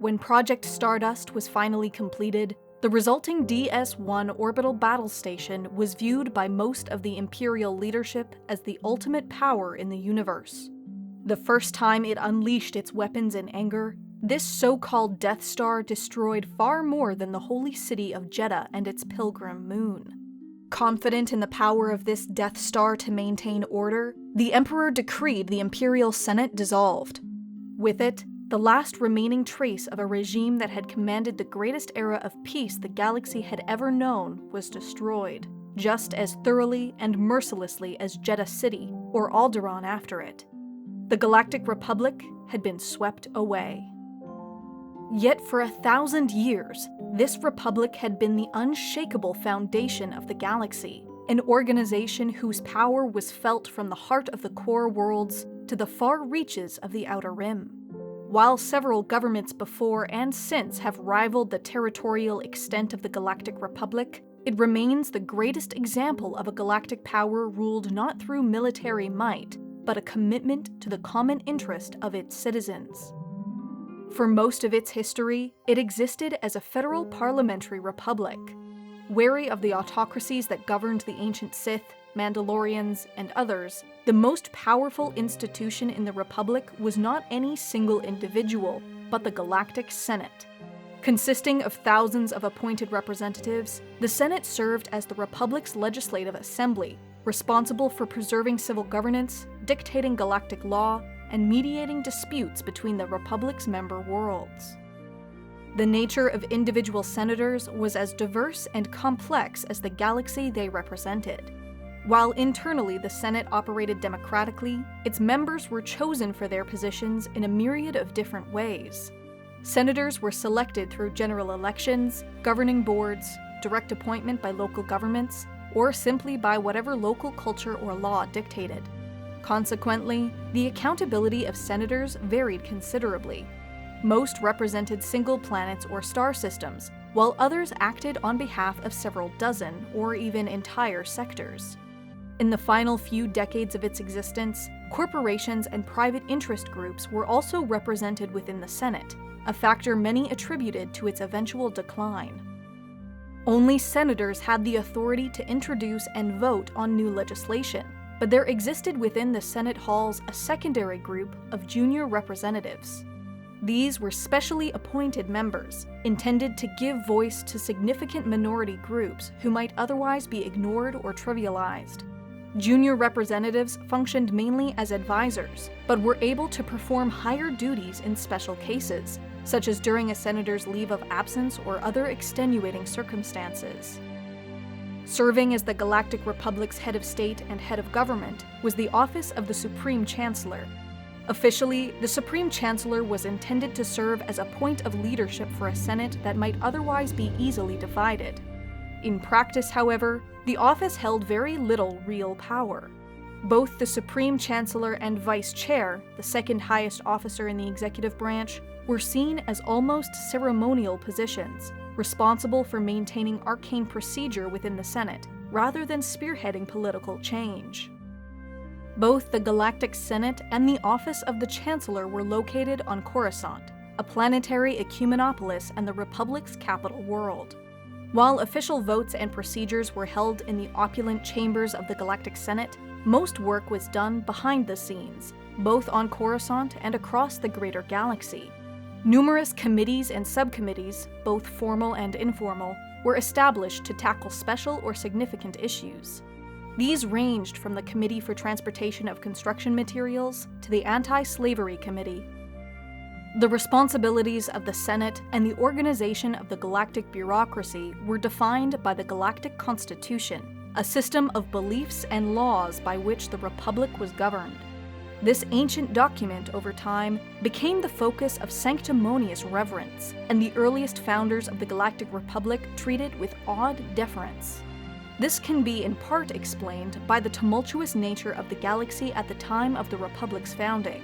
When Project Stardust was finally completed, the resulting DS-1 orbital battle station was viewed by most of the Imperial leadership as the ultimate power in the universe. The first time it unleashed its weapons in anger, this so-called Death Star destroyed far more than the holy city of Jeddah and its pilgrim moon. Confident in the power of this Death Star to maintain order, the Emperor decreed the Imperial Senate dissolved. With it, the last remaining trace of a regime that had commanded the greatest era of peace the galaxy had ever known was destroyed, just as thoroughly and mercilessly as Jeddah City or Alderaan after it. The Galactic Republic had been swept away. Yet for 1,000 years, this republic had been the unshakable foundation of the galaxy, an organization whose power was felt from the heart of the core worlds to the far reaches of the Outer Rim. While several governments before and since have rivaled the territorial extent of the Galactic Republic, it remains the greatest example of a galactic power ruled not through military might, but a commitment to the common interest of its citizens. For most of its history, it existed as a federal parliamentary republic. Wary of the autocracies that governed the ancient Sith, Mandalorians, and others, the most powerful institution in the Republic was not any single individual, but the Galactic Senate. Consisting of thousands of appointed representatives, the Senate served as the Republic's legislative assembly, responsible for preserving civil governance, dictating galactic law, and mediating disputes between the Republic's member worlds. The nature of individual senators was as diverse and complex as the galaxy they represented. While internally the Senate operated democratically, its members were chosen for their positions in a myriad of different ways. Senators were selected through general elections, governing boards, direct appointment by local governments, or simply by whatever local culture or law dictated. Consequently, the accountability of senators varied considerably. Most represented single planets or star systems, while others acted on behalf of several dozen or even entire sectors. In the final few decades of its existence, corporations and private interest groups were also represented within the Senate, a factor many attributed to its eventual decline. Only senators had the authority to introduce and vote on new legislation, but there existed within the Senate halls a secondary group of junior representatives. These were specially appointed members, intended to give voice to significant minority groups who might otherwise be ignored or trivialized. Junior representatives functioned mainly as advisors, but were able to perform higher duties in special cases, such as during a senator's leave of absence or other extenuating circumstances. Serving as the Galactic Republic's head of state and head of government was the office of the Supreme Chancellor. Officially, the Supreme Chancellor was intended to serve as a point of leadership for a Senate that might otherwise be easily divided. In practice, however, the office held very little real power. Both the Supreme Chancellor and Vice Chair, the second highest officer in the executive branch, were seen as almost ceremonial positions, responsible for maintaining arcane procedure within the Senate, rather than spearheading political change. Both the Galactic Senate and the Office of the Chancellor were located on Coruscant, a planetary ecumenopolis and the Republic's capital world. While official votes and procedures were held in the opulent chambers of the Galactic Senate, most work was done behind the scenes, both on Coruscant and across the greater galaxy. Numerous committees and subcommittees, both formal and informal, were established to tackle special or significant issues. These ranged from the Committee for Transportation of Construction Materials to the Anti-Slavery Committee. The responsibilities of the Senate and the organization of the galactic bureaucracy were defined by the Galactic Constitution, a system of beliefs and laws by which the Republic was governed. This ancient document, over time, became the focus of sanctimonious reverence, and the earliest founders of the Galactic Republic treated with awed deference. This can be in part explained by the tumultuous nature of the galaxy at the time of the Republic's founding.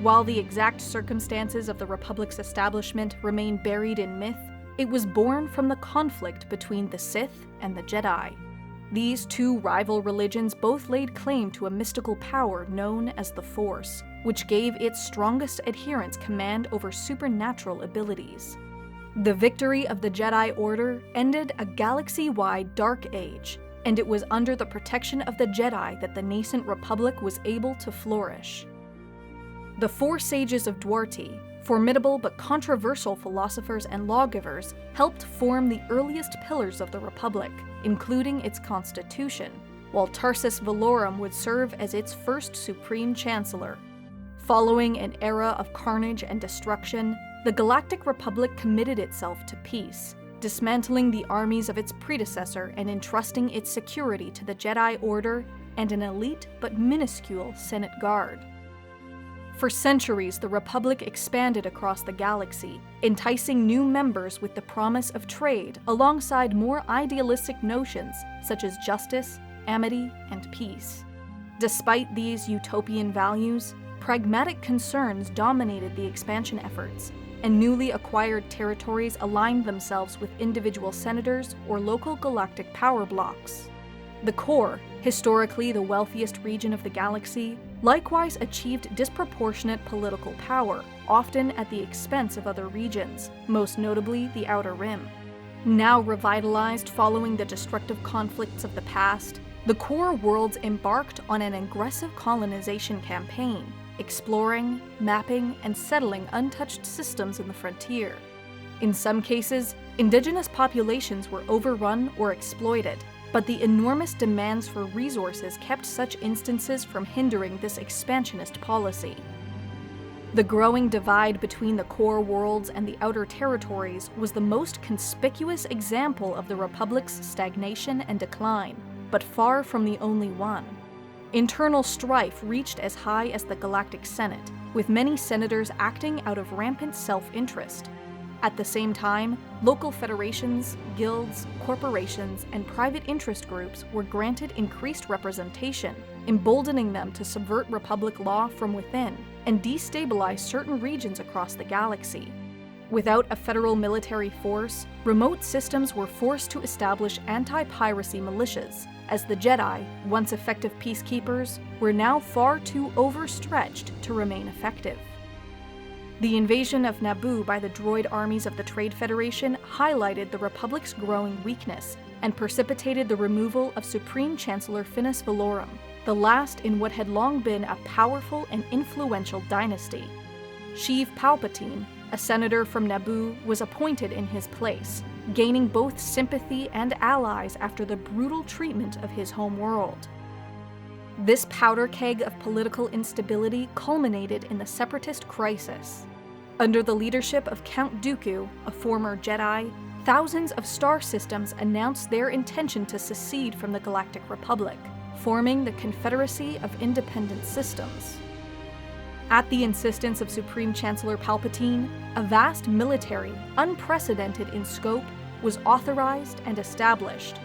While the exact circumstances of the Republic's establishment remain buried in myth, it was born from the conflict between the Sith and the Jedi. These two rival religions both laid claim to a mystical power known as the Force, which gave its strongest adherents command over supernatural abilities. The victory of the Jedi Order ended a galaxy-wide Dark Age, and it was under the protection of the Jedi that the nascent Republic was able to flourish. The Four Sages of Duarte, formidable but controversial philosophers and lawgivers, helped form the earliest pillars of the Republic, including its constitution, while Tarsis Valorum would serve as its first Supreme Chancellor. Following an era of carnage and destruction, the Galactic Republic committed itself to peace, dismantling the armies of its predecessor and entrusting its security to the Jedi Order and an elite but minuscule Senate Guard. For centuries, the Republic expanded across the galaxy, enticing new members with the promise of trade alongside more idealistic notions such as justice, amity, and peace. Despite these utopian values, pragmatic concerns dominated the expansion efforts, and newly acquired territories aligned themselves with individual senators or local galactic power blocks. The core, historically the wealthiest region of the galaxy, likewise achieved disproportionate political power, often at the expense of other regions, most notably the Outer Rim. Now revitalized following the destructive conflicts of the past, the core worlds embarked on an aggressive colonization campaign, exploring, mapping, and settling untouched systems in the frontier. In some cases, indigenous populations were overrun or exploited, but the enormous demands for resources kept such instances from hindering this expansionist policy. The growing divide between the core worlds and the outer territories was the most conspicuous example of the Republic's stagnation and decline, but far from the only one. Internal strife reached as high as the Galactic Senate, with many senators acting out of rampant self-interest. At the same time, local federations, guilds, corporations, and private interest groups were granted increased representation, emboldening them to subvert Republic law from within and destabilize certain regions across the galaxy. Without a federal military force, remote systems were forced to establish anti-piracy militias, as the Jedi, once effective peacekeepers, were now far too overstretched to remain effective. The invasion of Naboo by the droid armies of the Trade Federation highlighted the Republic's growing weakness and precipitated the removal of Supreme Chancellor Finis Valorum, the last in what had long been a powerful and influential dynasty. Sheev Palpatine, a senator from Naboo, was appointed in his place, gaining both sympathy and allies after the brutal treatment of his home world. This powder keg of political instability culminated in the Separatist crisis. Under the leadership of Count Dooku, a former Jedi, thousands of star systems announced their intention to secede from the Galactic Republic, forming the Confederacy of Independent Systems. At the insistence of Supreme Chancellor Palpatine, a vast military, unprecedented in scope, was authorized and established.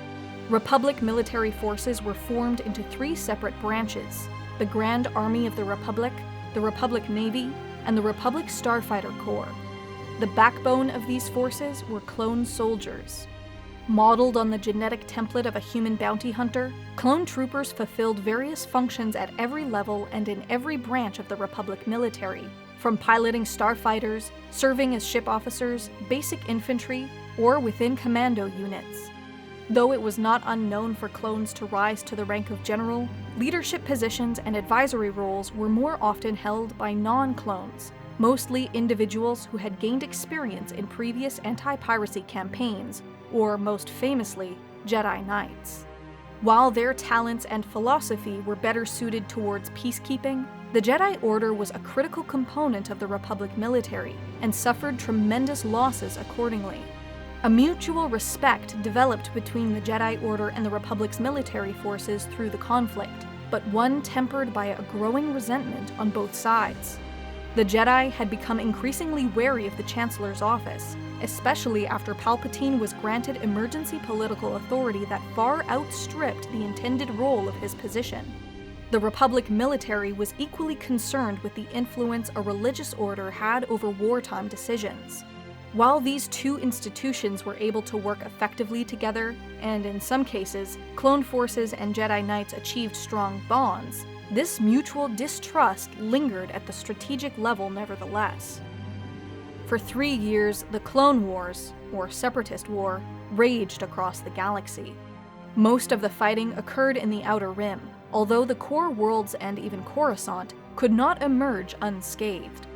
Republic military forces were formed into three separate branches: the Grand Army of the Republic Navy, and the Republic Starfighter Corps. The backbone of these forces were clone soldiers. Modeled on the genetic template of a human bounty hunter, clone troopers fulfilled various functions at every level and in every branch of the Republic military, from piloting starfighters, serving as ship officers, basic infantry, or within commando units. Though it was not unknown for clones to rise to the rank of general, leadership positions and advisory roles were more often held by non-clones, mostly individuals who had gained experience in previous anti-piracy campaigns, or most famously, Jedi Knights. While their talents and philosophy were better suited towards peacekeeping, the Jedi Order was a critical component of the Republic military and suffered tremendous losses accordingly. A mutual respect developed between the Jedi Order and the Republic's military forces through the conflict, but one tempered by a growing resentment on both sides. The Jedi had become increasingly wary of the Chancellor's office, especially after Palpatine was granted emergency political authority that far outstripped the intended role of his position. The Republic military was equally concerned with the influence a religious order had over wartime decisions. While these two institutions were able to work effectively together, and in some cases, clone forces and Jedi Knights achieved strong bonds, this mutual distrust lingered at the strategic level nevertheless. For 3 years, the Clone Wars, or Separatist War, raged across the galaxy. Most of the fighting occurred in the Outer Rim, although the core worlds and even Coruscant could not emerge unscathed.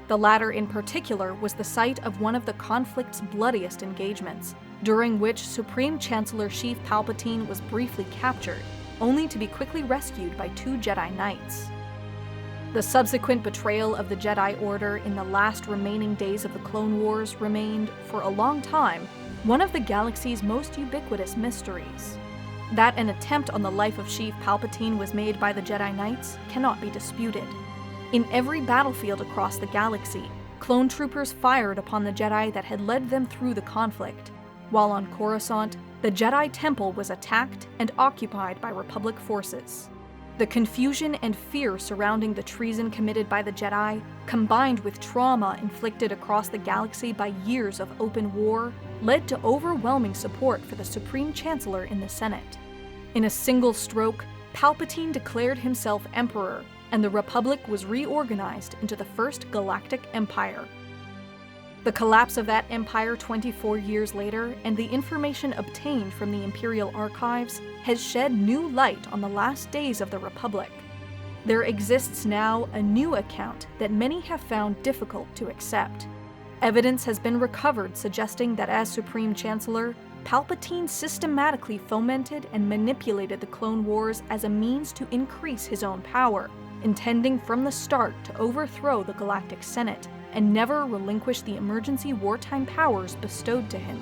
The latter in particular was the site of one of the conflict's bloodiest engagements, during which Supreme Chancellor Sheev Palpatine was briefly captured, only to be quickly rescued by 2 Jedi Knights. The subsequent betrayal of the Jedi Order in the last remaining days of the Clone Wars remained, for a long time, one of the galaxy's most ubiquitous mysteries. That an attempt on the life of Sheev Palpatine was made by the Jedi Knights cannot be disputed. In every battlefield across the galaxy, clone troopers fired upon the Jedi that had led them through the conflict, while on Coruscant, the Jedi Temple was attacked and occupied by Republic forces. The confusion and fear surrounding the treason committed by the Jedi, combined with trauma inflicted across the galaxy by years of open war, led to overwhelming support for the Supreme Chancellor in the Senate. In a single stroke, Palpatine declared himself Emperor, and the Republic was reorganized into the First Galactic Empire. The collapse of that empire 24 years later, and the information obtained from the Imperial archives, has shed new light on the last days of the Republic. There exists now a new account that many have found difficult to accept. Evidence has been recovered suggesting that as Supreme Chancellor, Palpatine systematically fomented and manipulated the Clone Wars as a means to increase his own power, intending from the start to overthrow the Galactic Senate and never relinquish the emergency wartime powers bestowed to him.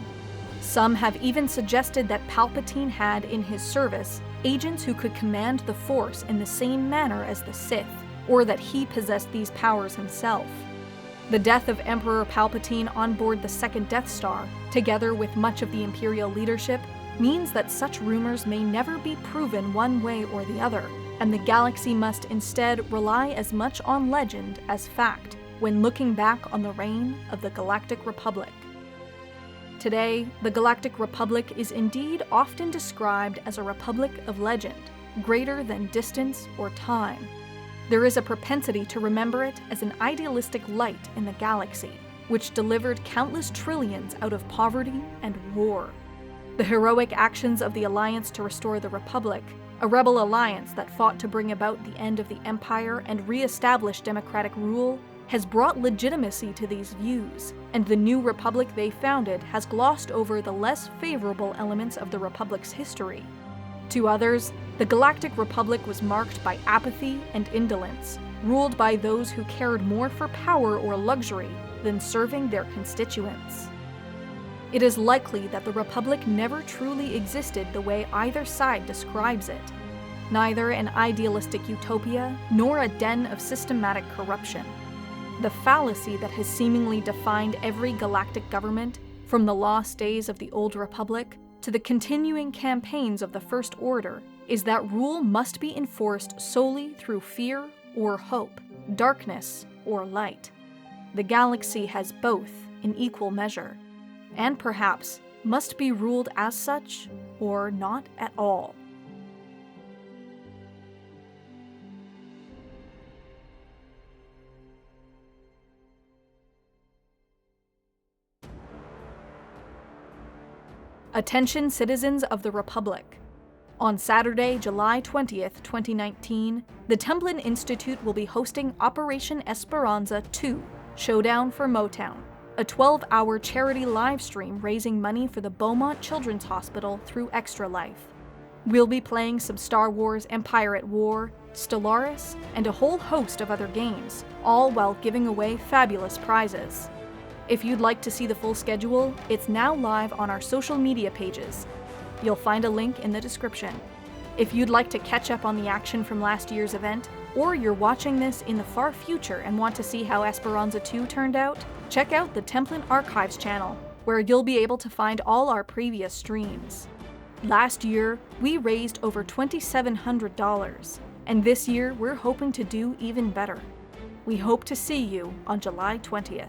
Some have even suggested that Palpatine had in his service agents who could command the Force in the same manner as the Sith, or that he possessed these powers himself. The death of Emperor Palpatine on board the second Death Star, together with much of the Imperial leadership, means that such rumors may never be proven one way or the other, and the galaxy must instead rely as much on legend as fact when looking back on the reign of the Galactic Republic. Today, the Galactic Republic is indeed often described as a republic of legend, greater than distance or time. There is a propensity to remember it as an idealistic light in the galaxy, which delivered countless trillions out of poverty and war. The heroic actions of the Alliance to restore the Republic, a rebel alliance that fought to bring about the end of the Empire and re-establish democratic rule, has brought legitimacy to these views, and the new Republic they founded has glossed over the less favorable elements of the Republic's history. To others, the Galactic Republic was marked by apathy and indolence, ruled by those who cared more for power or luxury than serving their constituents. It is likely that the Republic never truly existed the way either side describes it, neither an idealistic utopia nor a den of systematic corruption. The fallacy that has seemingly defined every galactic government, from the lost days of the Old Republic to the continuing campaigns of the First Order, is that rule must be enforced solely through fear or hope, darkness or light. The galaxy has both in equal measure, and perhaps must be ruled as such or not at all. Attention citizens of the Republic. On Saturday, July 20th, 2019, the Templin Institute will be hosting Operation Esperanza 2, Showdown for Motown, a 12-hour charity live stream raising money for the Beaumont Children's Hospital through Extra Life. We'll be playing some Star Wars Empire at War, Stellaris, and a whole host of other games, all while giving away fabulous prizes. If you'd like to see the full schedule, it's now live on our social media pages. You'll find a link in the description. If you'd like to catch up on the action from last year's event, or you're watching this in the far future and want to see how Esperanza 2 turned out, check out the Templin Archives channel, where you'll be able to find all our previous streams. Last year, we raised over $2,700, and this year we're hoping to do even better. We hope to see you on July 20th.